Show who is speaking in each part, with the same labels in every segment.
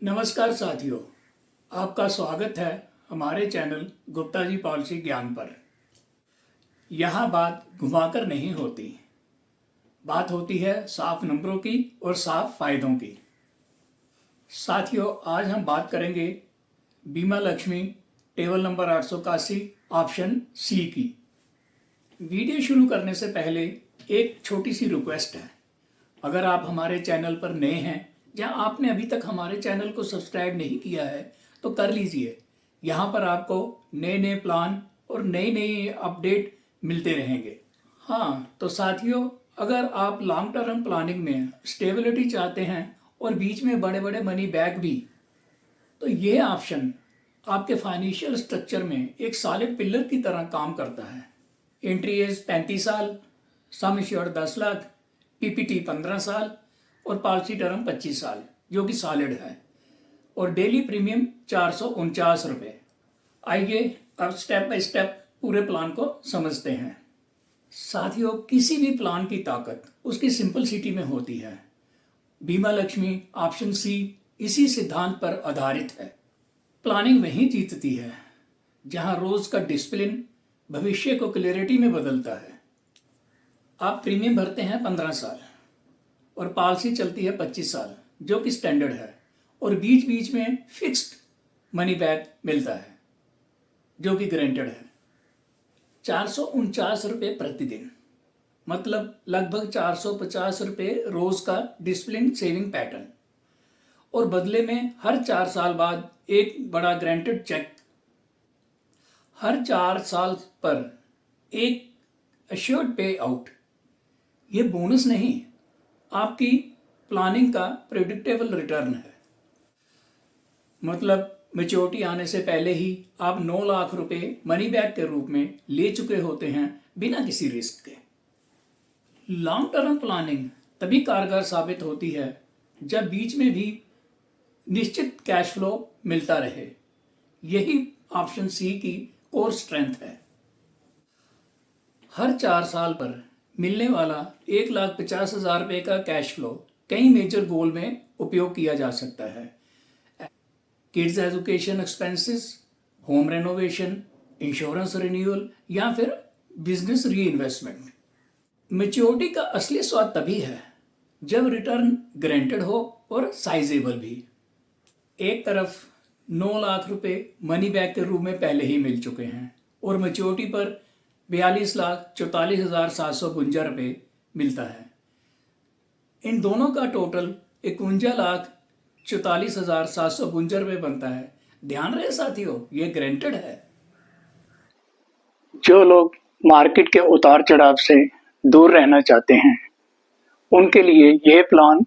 Speaker 1: नमस्कार साथियों, आपका स्वागत है हमारे चैनल गुप्ता जी पॉलिसी ज्ञान पर। यहाँ बात घुमाकर नहीं होती, बात होती है साफ नंबरों की और साफ फायदों की। साथियों, आज हम बात करेंगे Bima Lakshmi table number 881 option C की। वीडियो शुरू करने से पहले एक छोटी सी रिक्वेस्ट है। अगर आप हमारे चैनल पर नए हैं या आपने अभी तक हमारे चैनल को सब्सक्राइब नहीं किया है तो कर लीजिए। यहाँ पर आपको नए नए प्लान और नई नई अपडेट मिलते रहेंगे। हाँ तो साथियों, अगर आप लॉन्ग टर्म प्लानिंग में स्टेबिलिटी चाहते हैं और बीच में बड़े बड़े मनी बैक भी, तो ये ऑप्शन आपके फाइनेंशियल स्ट्रक्चर में एक सॉलिड पिलर की तरह काम करता है। एंट्री एज 35 साल, सम एश्योर्ड 10 लाख, पीपीटी 15 साल और पॉलिसी टर्म 25 साल, जो कि सॉलिड है, और डेली प्रीमियम 449 रुपये। आइए अब स्टेप बाय स्टेप पूरे प्लान को समझते हैं। साथियों, किसी भी प्लान की ताकत उसकी सिंपलिसिटी में होती है। बीमा लक्ष्मी ऑप्शन सी इसी सिद्धांत पर आधारित है। प्लानिंग वहीं जीतती है जहां रोज का डिसिप्लिन भविष्य को क्लैरिटी में बदलता है। आप प्रीमियम भरते हैं 15 साल और पॉलिसी चलती है 25 साल, जो कि स्टैंडर्ड है, और बीच बीच में फिक्स्ड मनी बैक मिलता है, जो कि गारंटेड है। 449 रुपये प्रतिदिन, मतलब लगभग 450 रुपये रोज का डिसिप्लिन सेविंग पैटर्न, और बदले में हर 4 साल बाद एक बड़ा गारंटेड चेक। हर 4 साल पर एक अश्योर्ड पे आउट। ये बोनस नहीं, आपकी प्लानिंग का प्रेडिक्टेबल रिटर्न है। मतलब मैच्योरिटी आने से पहले ही आप 9 लाख रुपए मनी बैक के रूप में ले चुके होते हैं बिना किसी रिस्क के। लॉन्ग टर्म प्लानिंग तभी कारगर साबित होती है जब बीच में भी निश्चित कैश फ्लो मिलता रहे। यही ऑप्शन सी की कोर स्ट्रेंथ है। हर 4 साल पर मिलने वाला 1,50,000 रुपये का कैश फ्लो कई मेजर गोल में उपयोग किया जा सकता है। Kids education expenses, home renovation, insurance renewal या फिर बिजनेस री इन्वेस्टमेंट। मैच्योरिटी का असली स्वाद तभी है जब रिटर्न गारंटेड हो और साइजेबल भी। एक तरफ 9 लाख रुपए मनी बैक के रूप में पहले ही मिल चुके हैं और मैच्योरिटी पर 42,44,752 रुपये मिलता है। इन दोनों का टोटल 51,44,752 रुपये बनता है। ध्यान रहे साथियों, ये गारंटेड है। जो लोग मार्केट के उतार चढ़ाव से दूर रहना चाहते हैं, उनके लिए यह प्लान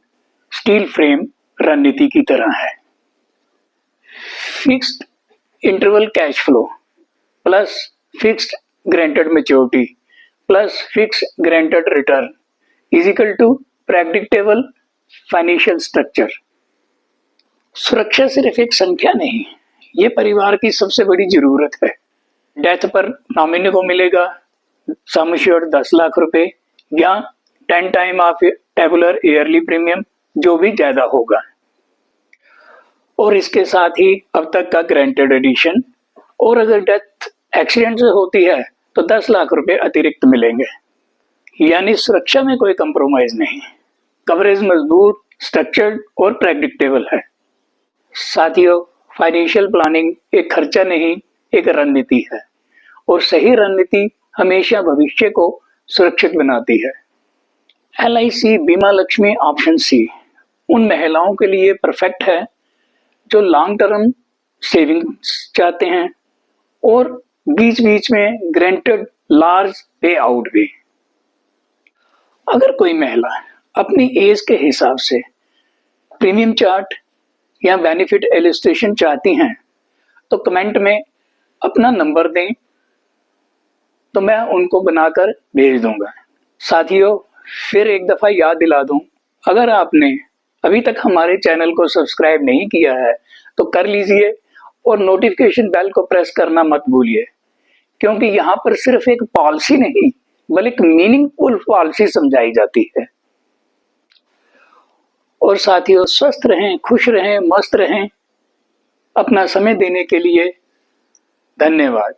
Speaker 1: स्टील फ्रेम रणनीति की तरह है। Fixed interval cash flow plus fixed guaranteed maturity plus fixed guaranteed return is equal to predictable financial structure. सुरक्षा सिर्फ एक संख्या नहीं, ये परिवार की सबसे बड़ी जरूरत है। डेथ पर नॉमिनी को मिलेगा सम एश्योर्ड 10 लाख रुपए या 10 time of tabular yearly premium, जो भी ज्यादा होगा, और इसके साथ ही अब तक का गारंटेड एडिशन, और अगर डेथ एक्सीडेंट से होती है तो 10 लाख रुपए अतिरिक्त मिलेंगे। यानी सुरक्षा में कोई कंप्रोमाइज नहीं, कवरेज मजबूत, स्ट्रक्चर्ड और प्रेडिक्टेबल है। साथियों, फाइनेंशियल प्लानिंग एक खर्चा नहीं, एक रणनीति है, और सही रणनीति हमेशा भविष्य को सुरक्षित बनाती है। LIC बीमा लक्ष्मी ऑप्शन सी उन महिलाओं के लिए परफेक्ट है जो लॉन्ग टर्म सेविंग्स चाहते हैं और बीच बीच में ग्रांटेड लार्ज पे आउट भी। अगर कोई महिला अपनी एज के हिसाब से प्रीमियम चार्ट या बेनिफिट इलस्ट्रेशन चाहती हैं तो कमेंट में अपना नंबर दें, तो मैं उनको बनाकर भेज दूंगा। साथियों, फिर एक दफा याद दिला दूं, अगर आपने अभी तक हमारे चैनल को सब्सक्राइब नहीं किया है तो कर लीजिए और नोटिफिकेशन बेल को प्रेस करना मत भूलिए, क्योंकि यहाँ पर सिर्फ एक पॉलिसी नहीं बल्कि मीनिंगफुल पॉलिसी समझाई जाती है। और साथियों स्वस्थ रहें, खुश रहें, मस्त रहें। अपना समय देने के लिए धन्यवाद।